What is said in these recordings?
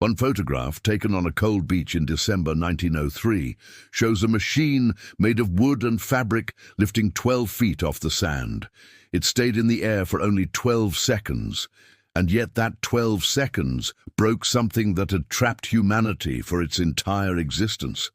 One photograph, taken on a cold beach in December 1903, shows a machine made of wood and fabric lifting 12 feet off the sand. It stayed in the air for only 12 seconds, and yet that 12 seconds broke something that had trapped humanity for its entire existence: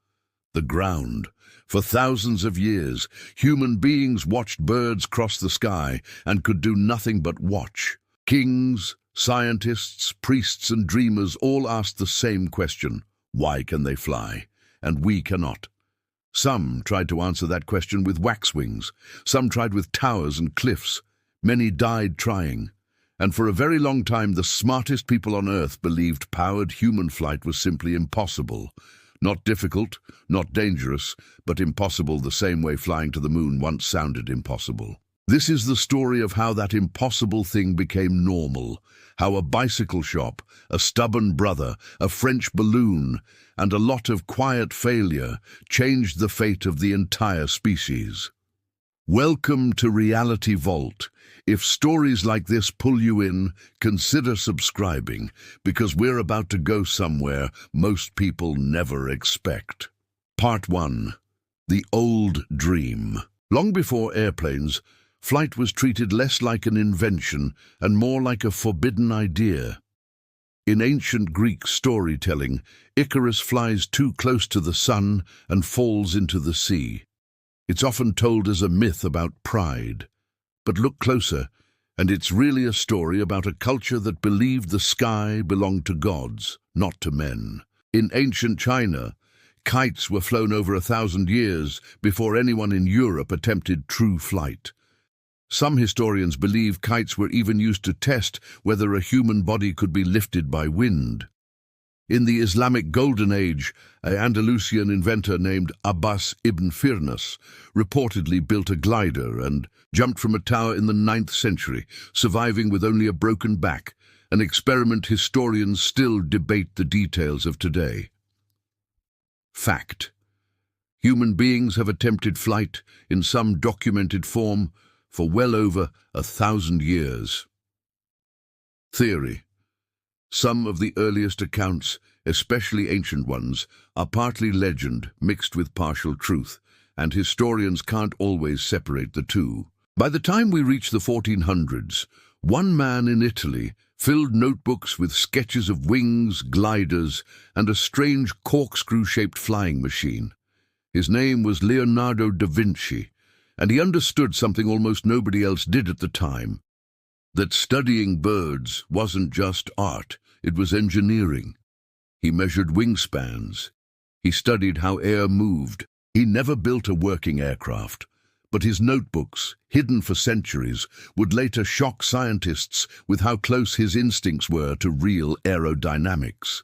the ground. For thousands of years, human beings watched birds cross the sky and could do nothing but watch. Kings, scientists, priests, and dreamers all asked the same question: why can they fly, and we cannot? Some tried to answer that question with wax wings. Some tried with towers and cliffs. Many died trying. And for a very long time, the smartest people on Earth believed powered human flight was simply impossible. Not difficult, not dangerous, but impossible, the same way flying to the moon once sounded impossible. This is the story of how that impossible thing became normal, how a bicycle shop, a stubborn brother, a French balloon, and a lot of quiet failure changed the fate of the entire species. Welcome to Reality Vault. If stories like this pull you in, consider subscribing, because we're about to go somewhere most people never expect. Part 1. The Old Dream. Long before airplanes, flight was treated less like an invention and more like a forbidden idea. In ancient Greek storytelling, Icarus flies too close to the sun and falls into the sea. It's often told as a myth about pride. But look closer, and it's really a story about a culture that believed the sky belonged to gods, not to men. In ancient China, kites were flown over 1,000 years before anyone in Europe attempted true flight. Some historians believe kites were even used to test whether a human body could be lifted by wind. In the Islamic Golden Age, an Andalusian inventor named Abbas ibn Firnas reportedly built a glider and jumped from a tower in the 9th century, surviving with only a broken back, an experiment historians still debate the details of today. Fact: human beings have attempted flight in some documented form for well over 1,000 years. Theory: some of the earliest accounts, especially ancient ones, are partly legend mixed with partial truth, and historians can't always separate the two. By the time we reach the 1400s, one man in Italy filled notebooks with sketches of wings, gliders, and a strange corkscrew-shaped flying machine. His name was Leonardo da Vinci, and he understood something almost nobody else did at the time: that studying birds wasn't just art, it was engineering. He measured wingspans. He studied how air moved. He never built a working aircraft, but his notebooks, hidden for centuries, would later shock scientists with how close his instincts were to real aerodynamics.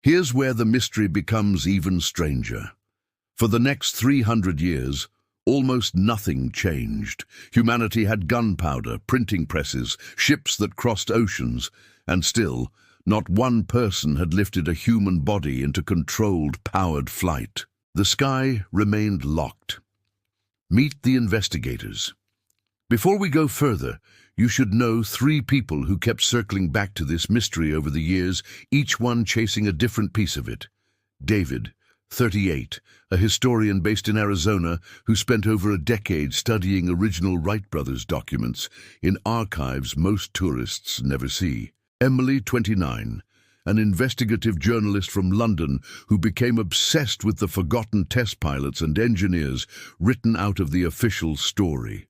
Here's where the mystery becomes even stranger. For the next 300 years, almost nothing changed. Humanity had gunpowder, printing presses, ships that crossed oceans, and still, not one person had lifted a human body into controlled, powered flight. The sky remained locked. Meet the investigators. Before we go further, you should know 3 people who kept circling back to this mystery over the years, each one chasing a different piece of it. David, 38, a historian based in Arizona who spent over a decade studying original Wright Brothers documents in archives most tourists never see. Emily, 29, an investigative journalist from London who became obsessed with the forgotten test pilots and engineers written out of the official story.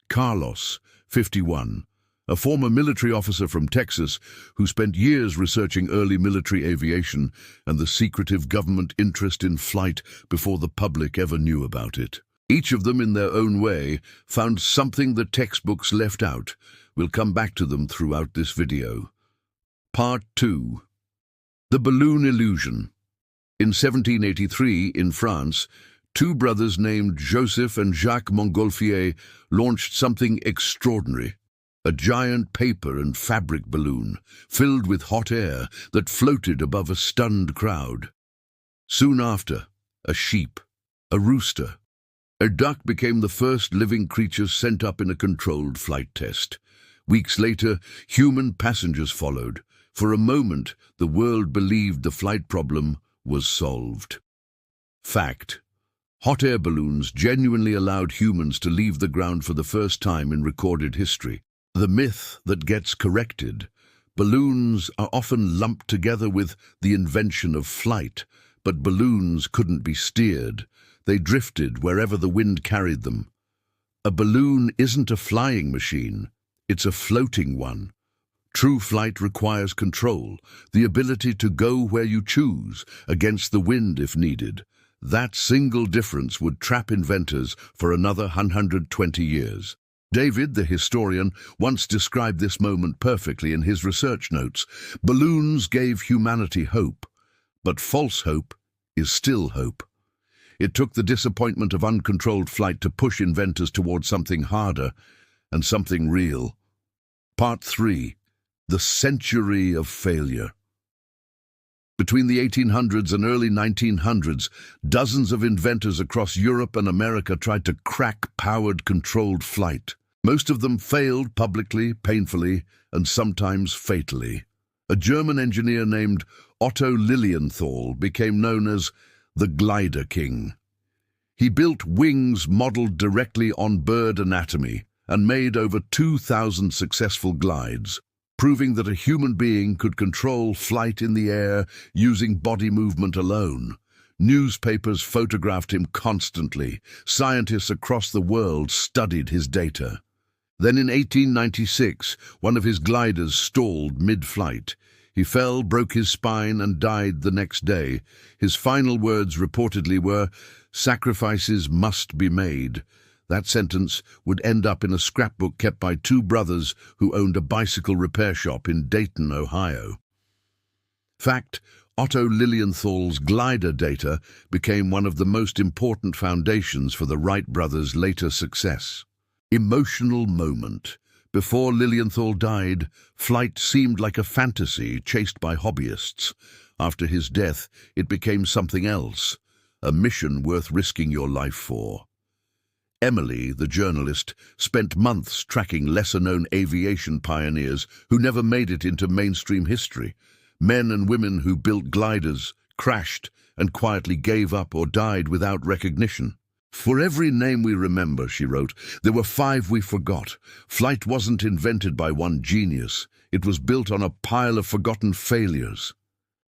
Carlos, 51, a former military officer from Texas who spent years researching early military aviation and the secretive government interest in flight before the public ever knew about it. Each of them, in their own way, found something the textbooks left out. We'll come back to them throughout this video. Part 2. The Balloon Illusion. In 1783, in France, 2 brothers named Joseph and Jacques Montgolfier launched something extraordinary: a giant paper and fabric balloon filled with hot air that floated above a stunned crowd. Soon after, a sheep, a rooster, a duck became the first living creature sent up in a controlled flight test. Weeks later, human passengers followed, For a moment, the world believed the flight problem was solved. Fact: hot air balloons genuinely allowed humans to leave the ground for the first time in recorded history. The myth that gets corrected: balloons are often lumped together with the invention of flight, but balloons couldn't be steered. They drifted wherever the wind carried them. A balloon isn't a flying machine, it's a floating one. True flight requires control, the ability to go where you choose, against the wind if needed. That single difference would trap inventors for another 120 years. David, the historian, once described this moment perfectly in his research notes. Balloons gave humanity hope, but false hope is still hope. It took the disappointment of uncontrolled flight to push inventors toward something harder and something real. Part 3. The Century of Failure. Between the 1800s and early 1900s, dozens of inventors across Europe and America tried to crack powered, controlled flight. Most of them failed publicly, painfully, and sometimes fatally. A German engineer named Otto Lilienthal became known as the Glider King. He built wings modeled directly on bird anatomy and made over 2,000 successful glides, proving that a human being could control flight in the air using body movement alone. Newspapers photographed him constantly. Scientists across the world studied his data. Then in 1896, one of his gliders stalled mid-flight. He fell, broke his spine, and died the next day. His final words reportedly were, "Sacrifices must be made." That sentence would end up in a scrapbook kept by two brothers who owned a bicycle repair shop in Dayton, Ohio. Fact: Otto Lilienthal's glider data became one of the most important foundations for the Wright brothers' later success. Emotional moment. Before Lilienthal died, flight seemed like a fantasy chased by hobbyists. After his death, it became something else, a mission worth risking your life for. Emily, the journalist, spent months tracking lesser-known aviation pioneers who never made it into mainstream history. Men and women who built gliders, crashed, and quietly gave up or died without recognition. "For every name we remember," she wrote, "there were 5 we forgot. Flight wasn't invented by one genius. It was built on a pile of forgotten failures."